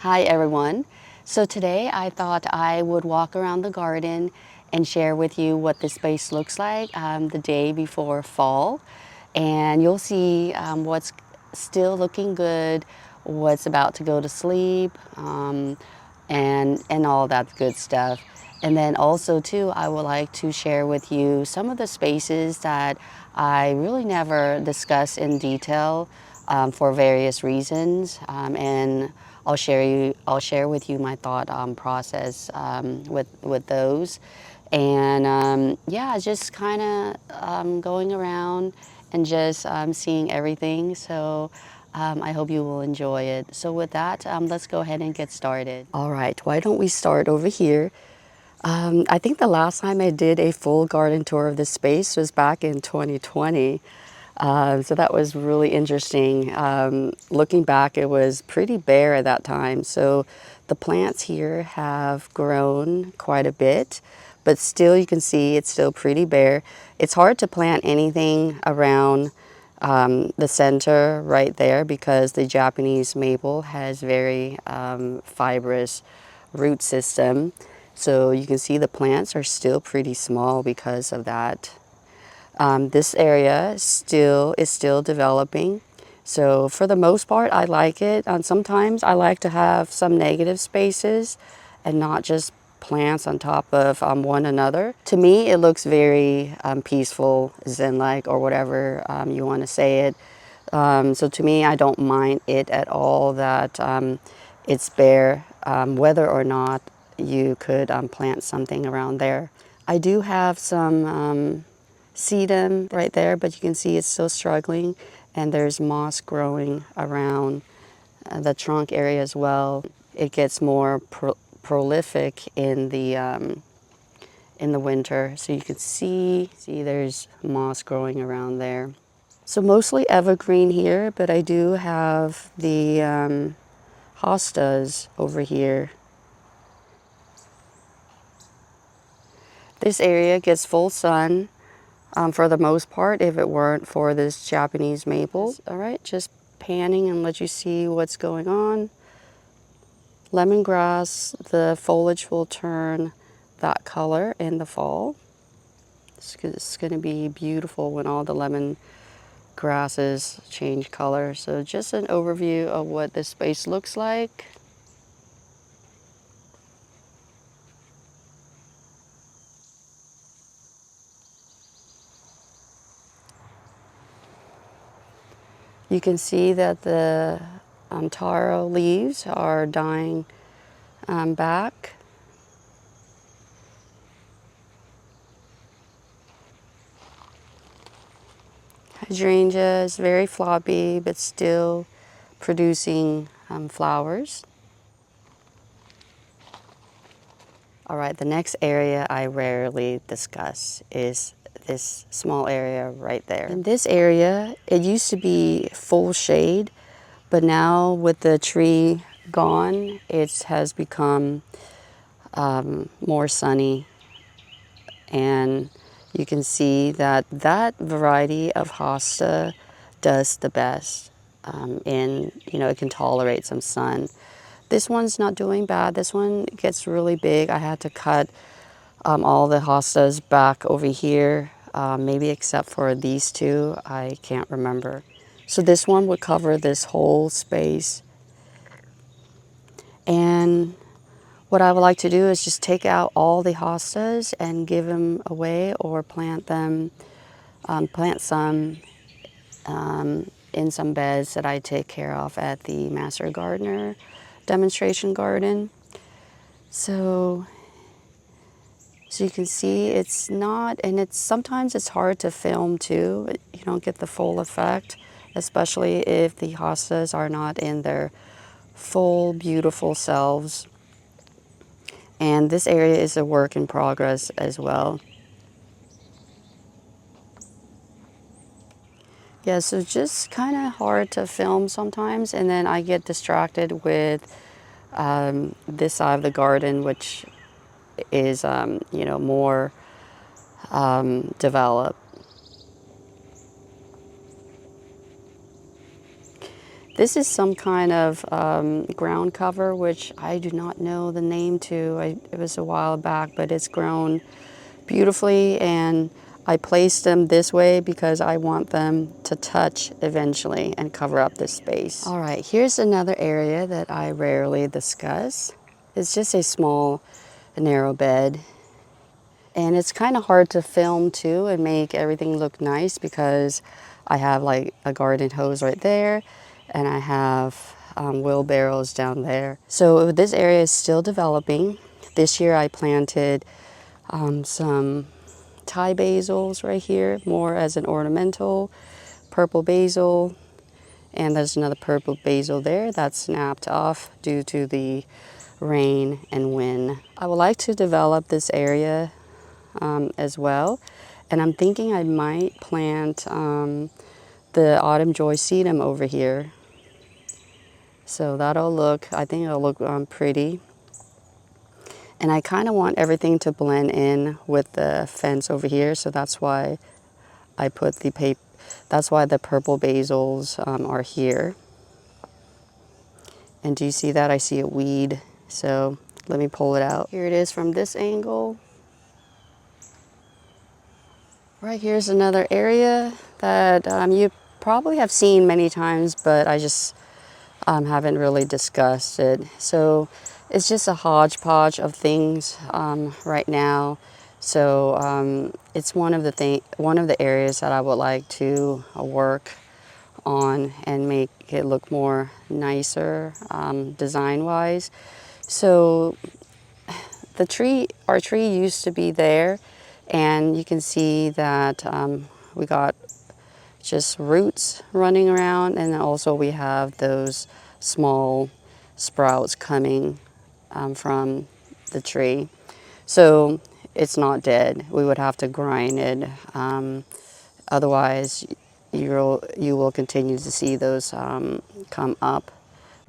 Hi everyone. So today I thought I would walk around the garden and share with you what the space looks like the day before fall. And you'll see what's still looking good, what's about to go to sleep, and all that good stuff. And then also too, I would like to share with you some of the spaces that I really never discuss in detail for various reasons. And I'll share with you my thought process with those. And yeah, just kind of going around and just seeing everything. So I hope you will enjoy it. So with that, let's go ahead and get started. All right, why don't we start over here? I think the last time I did a full garden tour of this space was back in 2020. So that was really interesting. Looking back, it was pretty bare at that time. So the plants here have grown quite a bit, but still you can see it's still pretty bare. It's hard to plant anything around the center right there because the Japanese maple has very fibrous root system. So you can see the plants are still pretty small because of that. This area is still developing. So for the most part, I like it. And sometimes I like to have some negative spaces and not just plants on top of one another. To me, it looks very peaceful, zen-like, or whatever you want to say it. So to me, I don't mind it at all that it's bare, whether or not you could plant something around there. I do have some sedum right there, but you can see it's still struggling, and there's moss growing around the trunk area as well. It gets more prolific in the winter, so you can see there's moss growing around there. So mostly evergreen here, but I do have the hostas over here. This area gets full sun for the most part if it weren't for this Japanese maple. All right, just panning and let you see what's going on. Lemongrass, the foliage will turn that color in the fall. It's going to be beautiful when all the lemon grasses change color. So just an overview of what this space looks like. You can see that the taro leaves are dying back. Hydrangea is very floppy, but still producing flowers. All right, the next area I rarely discuss is this small area right there. In this area, it used to be full shade, but now with the tree gone, it has become more sunny, and you can see that that variety of hosta does the best it can tolerate some sun. This one's not doing bad. This one gets really big. I had to cut all the hostas back over here, maybe except for these two. I can't remember. So this one would cover this whole space. And what I would like to do is just take out all the hostas and give them away, or plant them, plant some in some beds that I take care of at the Master Gardener demonstration garden. So you can see it's not, and sometimes it's hard to film too. You don't get the full effect, especially if the hostas are not in their full beautiful selves. And this area is a work in progress as well. Yeah, so just kind of hard to film sometimes, and then I get distracted with this side of the garden, which is, more developed. This is some kind of ground cover, which I do not know the name to. It was a while back, but it's grown beautifully, and I placed them this way because I want them to touch eventually and cover up this space. All right, here's another area that I rarely discuss. It's just a small, narrow bed. And it's kind of hard to film too and make everything look nice because I have like a garden hose right there, and I have wheelbarrows down there. So this area is still developing. This year I planted some Thai basils right here, more as an ornamental, purple basil, and there's another purple basil there that snapped off due to the rain and wind. I would like to develop this area as well, and I'm thinking I might plant the autumn joy sedum over here. So that'll look, I think it'll look pretty. And I kind of want everything to blend in with the fence over here, so that's why I put the paper, that's why the purple basils are here. And do you see that? I see a weed, so let me pull it out. Here it is from this angle. Right here's another area that you probably have seen many times, but I just haven't really discussed it. So it's just a hodgepodge of things right now. So it's one of the areas that I would like to work on and make it look more nicer design-wise. So our tree used to be there, and you can see that we got just roots running around, and also we have those small sprouts coming from the tree. So it's not dead. We would have to grind it. Otherwise, you will continue to see those come up,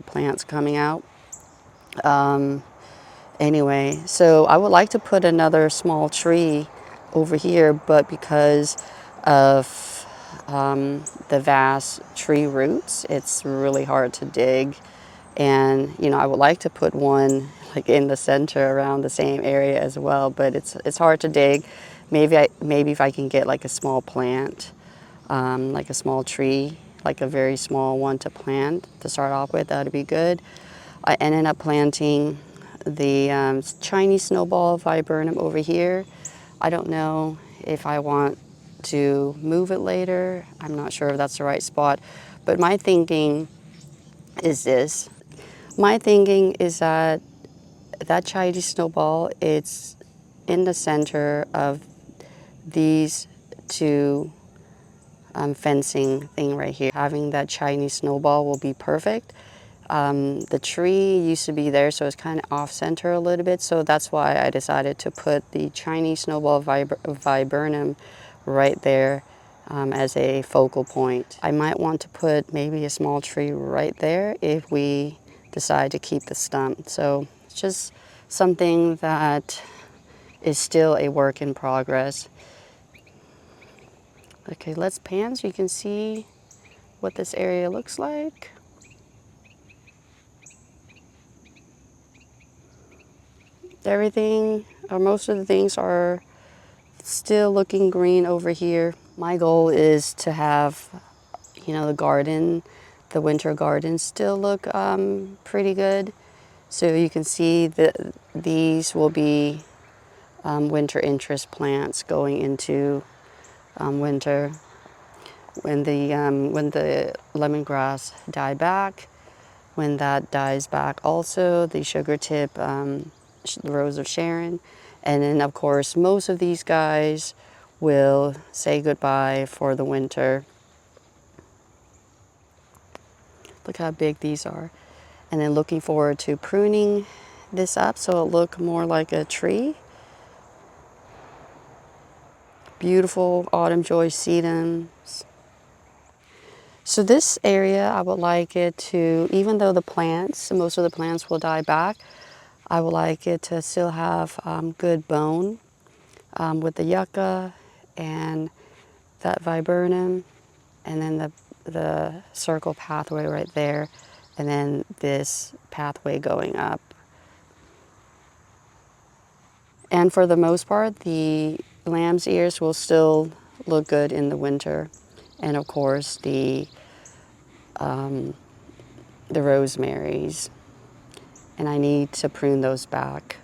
plants coming out. Anyway, so I would like to put another small tree over here, but because of the vast tree roots, it's really hard to dig. And you know, I would like to put one like in the center around the same area as well, but it's hard to dig. Maybe if I can get like a small plant, like a small tree, like a very small one to plant to start off with, that would be good. I ended up planting the Chinese snowball viburnum over here. I don't know if I want to move it later. I'm not sure if that's the right spot, but my thinking is this. My thinking is that Chinese snowball, it's in the center of these two fencing thing right here. Having that Chinese snowball will be perfect. The tree used to be there, so it's kind of off center a little bit, so that's why I decided to put the Chinese snowball viburnum right there as a focal point. I might want to put maybe a small tree right there if we decide to keep the stump. So it's just something that is still a work in progress. Okay, let's pan so you can see what this area looks like. Everything, or most of the things, are still looking green over here. My goal is to have, you know, the garden, the winter garden, still look pretty good. So you can see that these will be winter interest plants going into winter. When the lemongrass die back, when that dies back, also the sugar tip, the Rose of Sharon, and then of course most of these guys will say goodbye for the winter. Look how big these are. And then looking forward to pruning this up so it'll look more like a tree. Beautiful autumn joy sedums. So this area, I would like it to, even though most of the plants will die back, I would like it to still have good bone with the yucca and that viburnum, and then the circle pathway right there, and then this pathway going up. And for the most part, the lamb's ears will still look good in the winter. And of course, the rosemaries. And I need to prune those back.